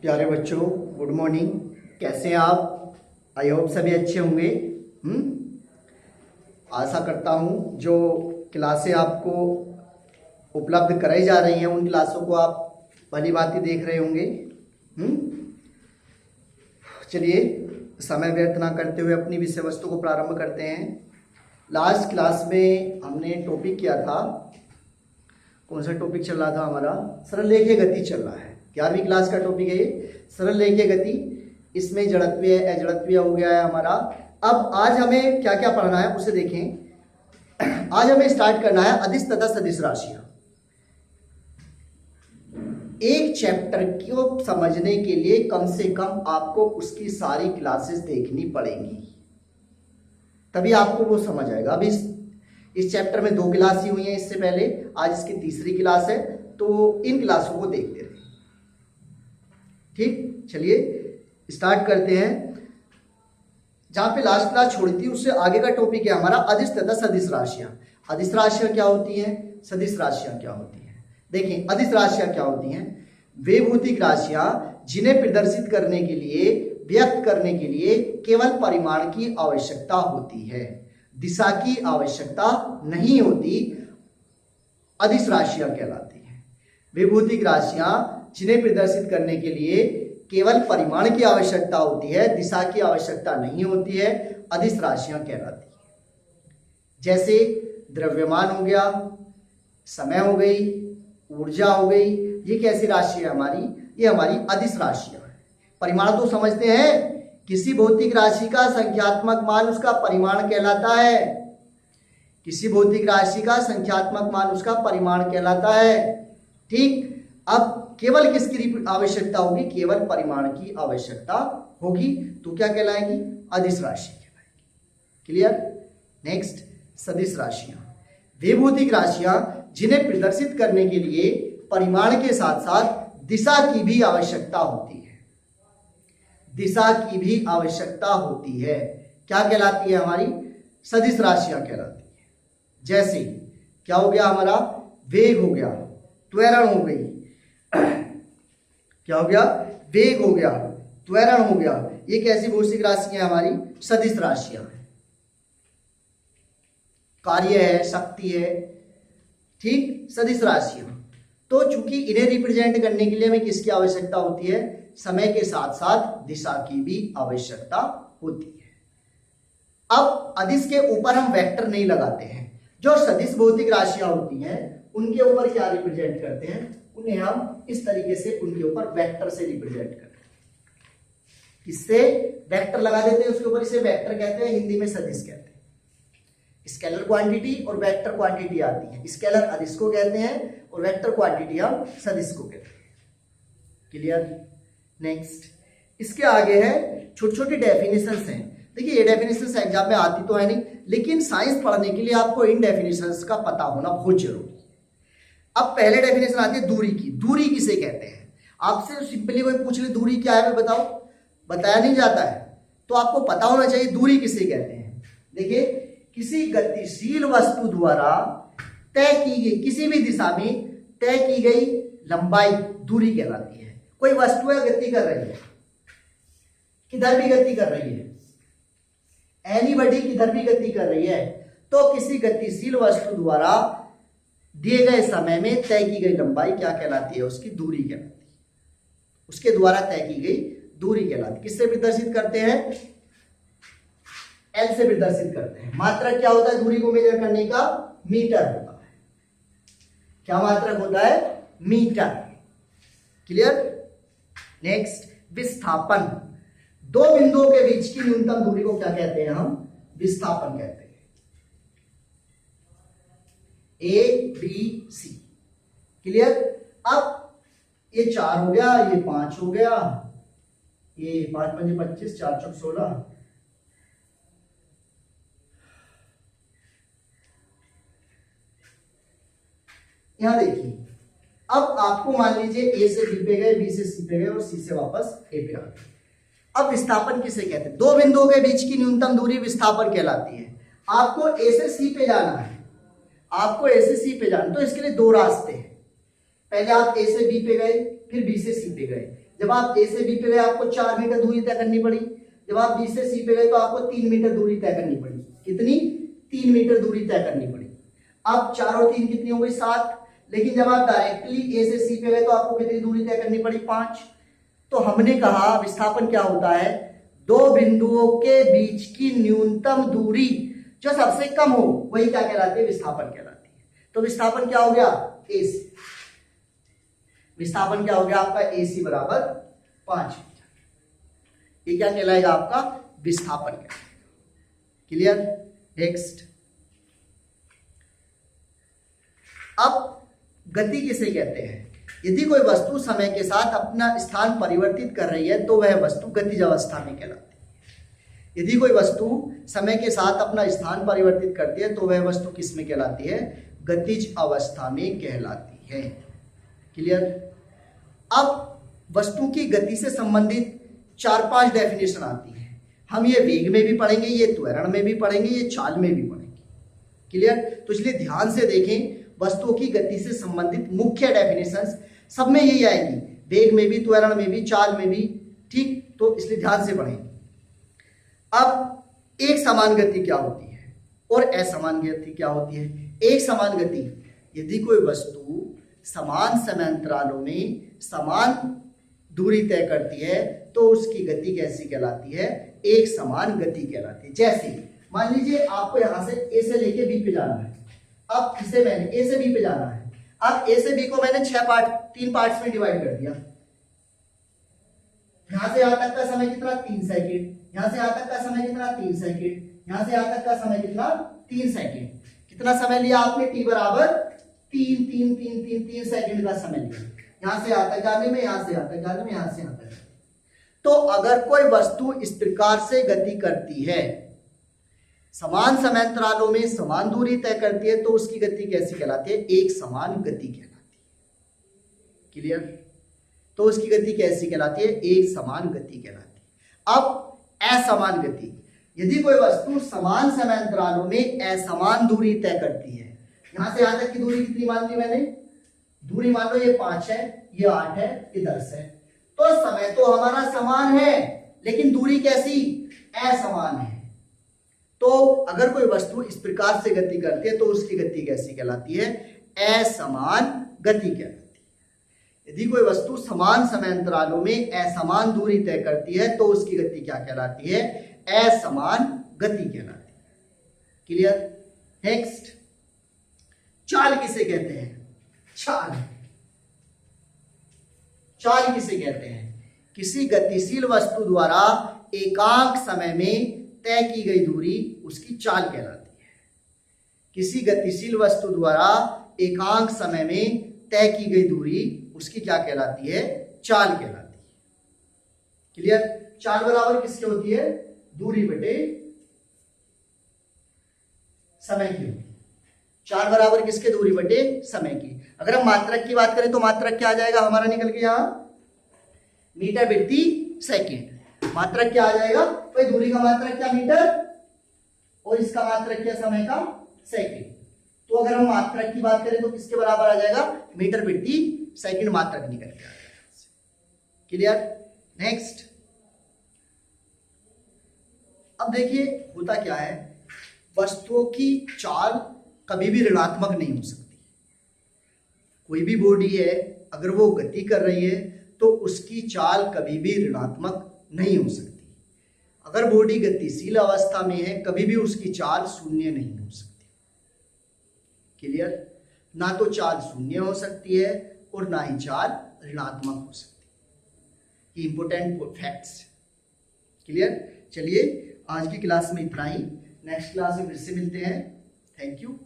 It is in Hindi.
प्यारे बच्चों, गुड मॉर्निंग। कैसे हैं आप? आई होप सभी अच्छे होंगे। आशा करता हूँ जो क्लासें आपको उपलब्ध कराई जा रही हैं उन क्लासों को आप भली भांति देख रहे होंगे। चलिए समय व्यर्थ ना करते हुए अपनी विषय वस्तु को प्रारंभ करते हैं। लास्ट क्लास में हमने टॉपिक किया था, कौन सा टॉपिक चल रहा था हमारा? सरल रेखीय गति चल रहा है। 11वीं क्लास का टॉपिक है ये, सरल रेखीय गति। इसमें जड़त्वीय अजड़त्वीय हो गया है हमारा। अब आज हमें क्या क्या पढ़ना है उसे देखें। आज हमें स्टार्ट करना है अदिश तथा सदिश राशियां। एक चैप्टर को समझने के लिए कम से कम आपको उसकी सारी क्लासेस देखनी पड़ेंगी, तभी आपको वो समझ आएगा। अभी इस चैप्टर में 2 क्लास ही हुई हैं इससे पहले, आज इसकी तीसरी क्लास है, तो इन क्लासों को देखते रहे। ठीक, चलिए स्टार्ट करते हैं। जहां पे लास्ट क्लास छोड़ी थी उससे आगे का टॉपिक है हमारा अदिश तथा सदिश राशियां। अदिश राशियां क्या होती हैं, सदिश राशियां क्या होती हैं? देखिए, अदिश राशियां क्या होती हैं? वे भौतिक राशियां जिन्हें प्रदर्शित करने के लिए, व्यक्त करने के लिए केवल परिमाण की आवश्यकता होती है, दिशा की आवश्यकता नहीं होती, अदिश राशियां कहलाती हैं। वे भौतिक राशियां जिन्हें प्रदर्शित करने के लिए केवल परिमाण की आवश्यकता होती है, दिशा की आवश्यकता नहीं होती है, अदिश राशियां कहलाती हैं। जैसे द्रव्यमान हो गया, समय हो गई, ऊर्जा हो गई, ये कैसी राशि है हमारी? ये हमारी अदिश राशियां है। परिमाण तो समझते हैं, किसी भौतिक राशि का संख्यात्मक मान उसका परिमाण कहलाता है। किसी भौतिक राशि का संख्यात्मक मान उसका परिमाण कहलाता है। ठीक, अब केवल किसकी आवश्यकता होगी? केवल परिमाण की आवश्यकता होगी, तो क्या कहलाएगी? अदिश राशि कहलाएगी। क्लियर? नेक्स्ट, सदिश राशियां। वे भौतिक राशियां जिन्हें प्रदर्शित करने के लिए परिमाण के साथ साथ दिशा की भी आवश्यकता होती है। दिशा की भी आवश्यकता होती है, क्या कहलाती है? हमारी सदिश राशियां कहलाती है। जैसे क्या हो गया हमारा? वेग हो गया, त्वरण हो गई, क्या हो गया? वेग हो गया, त्वरण हो गया, ये कैसी भौतिक राशियां हमारी? सदिश राशियां हैं। कार्य है, शक्ति है, ठीक, सदिश राशियां। तो चूंकि इन्हें रिप्रेजेंट करने के लिए हमें किसकी आवश्यकता होती है? समय के साथ साथ दिशा की भी आवश्यकता होती है। अब अदिश के ऊपर हम वेक्टर नहीं लगाते हैं। जो सदिश भौतिक राशियां होती हैं उनके ऊपर क्या रिप्रेजेंट करते हैं? उन्हें हम इस तरीके से उनके ऊपर वेक्टर से रिप्रेजेंट करते हैं। इससे वेक्टर लगा देते हैं उसके ऊपर, इसे वेक्टर कहते हैं, हिंदी में सदिश कहते हैं। स्केलर क्वांटिटी और वेक्टर क्वांटिटी आती है। स्केलर अदिश को कहते हैं और वेक्टर क्वांटिटी हम सदिश को कहते हैं। क्लियर? नेक्स्ट, इसके आगे है छोटी छोटी डेफिनेशंस हैं। देखिए, ये डेफिनेशंस एग्जाम में आती तो है नहीं, लेकिन साइंस पढ़ने के लिए आपको इन डेफिनेशंस का पता होना बहुत जरूरी है। अब पहले डेफिनेशन आती है दूरी की। दूरी किसे कहते हैं? आपसे सिंपली कोई पूछ ले दूरी क्या है, मैं बताओ, बताया नहीं जाता है, तो आपको पता होना चाहिए दूरी किसे कहते हैं। देखिए, किसी गतिशील वस्तु द्वारा तय की गई, किसी भी दिशा में तय की गई लंबाई दूरी कहलाती है। कोई वस्तु है, गति कर रही है, किधर भी गति कर रही है, एनीबॉडी किधर भी गति कर रही है, तो किसी गतिशील वस्तु द्वारा दिए गए समय में तय की गई लंबाई क्या कहलाती है? उसकी दूरी कहलाती है। उसके द्वारा तय की गई दूरी कहलाती है। किससे प्रदर्शित करते हैं? एल से प्रदर्शित करते हैं। मात्रक क्या होता है दूरी को मेजर करने का? मीटर होता है। क्या मात्रक होता है? मीटर। क्लियर? नेक्स्ट, विस्थापन। 2 बिंदुओं के बीच की न्यूनतम दूरी को क्या कहते हैं? हम विस्थापन कहते हैं। A, B, C। क्लियर? अब ये 4 हो गया, ये 5 हो गया, ये 5 × 5 = 25, 4 × 4 = 16। यहां देखिए, अब आपको मान लीजिए A से B पे गए, B से C पे गए और C से वापस A पे आ गए। अब विस्थापन किसे कहते हैं? 2 बिंदुओं के बीच की न्यूनतम दूरी विस्थापन कहलाती है। आपको A से C पे जाना है, आपको A से C पे जाना, तो इसके लिए 2 रास्ते हैं। पहले आप A से B पे गए, फिर B से C पे गए। जब आप ए से बी पे गए आपको 4 मीटर दूरी तय करनी पड़ी, जब आप बी से सी पे गए तो आपको 3 मीटर दूरी तय करनी पड़ी। कितनी? 3 मीटर दूरी तय करनी पड़ी। अब 4 और 3 कितनी हो गई? 7। लेकिन जब आप डायरेक्टली ए से सी पे गए तो आपको कितनी दूरी तय करनी पड़ी? 5। तो हमने कहा विस्थापन क्या होता है? दो बिंदुओं के बीच की न्यूनतम दूरी जो सबसे कम हो वही क्या कहलाती है? विस्थापन कहलाती है। तो विस्थापन क्या हो गया? AC। विस्थापन क्या हो गया आपका? AC बराबर 5 मीटर। ये क्या कहलाएगा आपका? विस्थापन कहलाएगा। क्लियर? नेक्स्ट। अब गति किसे कहते हैं? यदि कोई वस्तु समय के साथ अपना स्थान परिवर्तित कर रही है तो वह वस्तु गतिज अवस्था में कहलाती है। यदि कोई वस्तु समय के साथ अपना स्थान परिवर्तित करती है तो वह वस्तु किस में कहलाती है? गतिज अवस्था में कहलाती है। क्लियर? अब वस्तु की गति से संबंधित 4-5 डेफिनेशन आती है। हम ये वेग में भी पढ़ेंगे, ये त्वरण में भी पढ़ेंगे, ये चाल में भी पढ़ेंगे। क्लियर? तो इसलिए ध्यान से देखें, वस्तुओं की गति से संबंधित मुख्य डेफिनेशंस सब में यही आएगी, वेग में भी, त्वरण में भी, चाल में भी। ठीक? तो इसलिए ध्यान से पढ़ें। अब एक समान गति क्या होती है और असमान गति क्या होती है? एक समान गति, यदि कोई वस्तु समान समयांतरालों में समान दूरी तय करती है तो उसकी गति कैसी कहलाती है? एक समान गति कहलाती है। जैसे मान लीजिए आपको यहां से ए से लेके बी पे जाना है। अब इसे मैंने ए से बी पे जाना है। अब ए से बी को मैंने 3 पार्ट्स में डिवाइड कर दिया। यहां से यहां तक का समय कितना? 3 सेकंड। यहां से यहां तक का समय कितना? 3 सेकंड। यहां से यहां तक का समय कितना? 3 सेकंड। कितना समय लिया आपने? टी बराबर 3 सेकंड का समय लिया। यहां से यहां तक जाने में, यहां से यहां तक जाने में, यहां से यहां तक। तो अगर कोई वस्तु इस प्रकार से गति करती है, समान समयांतरालों में समान दूरी तय करती है, तो उसकी गति कैसी कहलाती है? एक समान गति कहलाती है। क्लियर? तो उसकी गति कैसी कहलाती है? एक समान गति कहलाती है। अब असमान गति, यदि कोई वस्तु समान समयांतरालों में असमान दूरी तय करती है। यहां से यहां तक की दूरी कितनी मान ली मैंने? दूरी मान लो ये 5 है, ये 8 है, ये 10 है। तो समय तो हमारा समान है, लेकिन दूरी कैसी? असमान है। तो अगर कोई वस्तु इस प्रकार से गति करती है तो उसकी गति कैसी कहलाती है? असमान गति कहलाती है। यदि कोई वस्तु समान समयांतरालों में असमान दूरी तय करती है तो उसकी गति क्या कहलाती है? असमान गति कहलाती है। क्लियर? नेक्स्ट, चाल किसे कहते हैं? चाल किसे कहते हैं? किसी गतिशील वस्तु द्वारा एकांक समय में तय की गई दूरी उसकी चाल कहलाती है। किसी गतिशील वस्तु द्वारा एकांक समय में तय की गई दूरी उसकी क्या कहलाती है? चाल कहलाती है। क्लियर? चाल बराबर किसकी होती है? दूरी बटे समय की होती है। चाल बराबर किसके? दूरी बटे समय की। अगर हम मात्रक की बात करें तो मात्रक क्या आ जाएगा हमारा निकल के? यहां मीटर प्रति सेकेंड। मात्रक क्या आ जाएगा? भाई दूरी का मात्रक क्या? मीटर, और इसका मात्रक क्या? समय का? सेकंड। तो अगर हम मात्रक की बात करें तो किसके बराबर आ जाएगा? मीटर प्रति सेकंड मात्रक निकल के आ जाएगा। क्लियर? नेक्स्ट, अब देखिए होता क्या है, वस्तुओं की चाल कभी भी ऋणात्मक नहीं हो सकती। कोई भी बॉडी है अगर वो गति कर रही है तो उसकी चाल कभी भी ऋणात्मक नहीं हो सकती। अगर बॉडी गतिशील अवस्था में है कभी भी उसकी चाल शून्य नहीं हो सकती। क्लियर? ना तो चाल शून्य हो सकती है और ना ही चाल ऋणात्मक हो सकती। ये इंपोर्टेंट फैक्ट्स। क्लियर? चलिए आज की क्लास में इतना ही। नेक्स्ट क्लास में फिर से मिलते हैं। Thank you.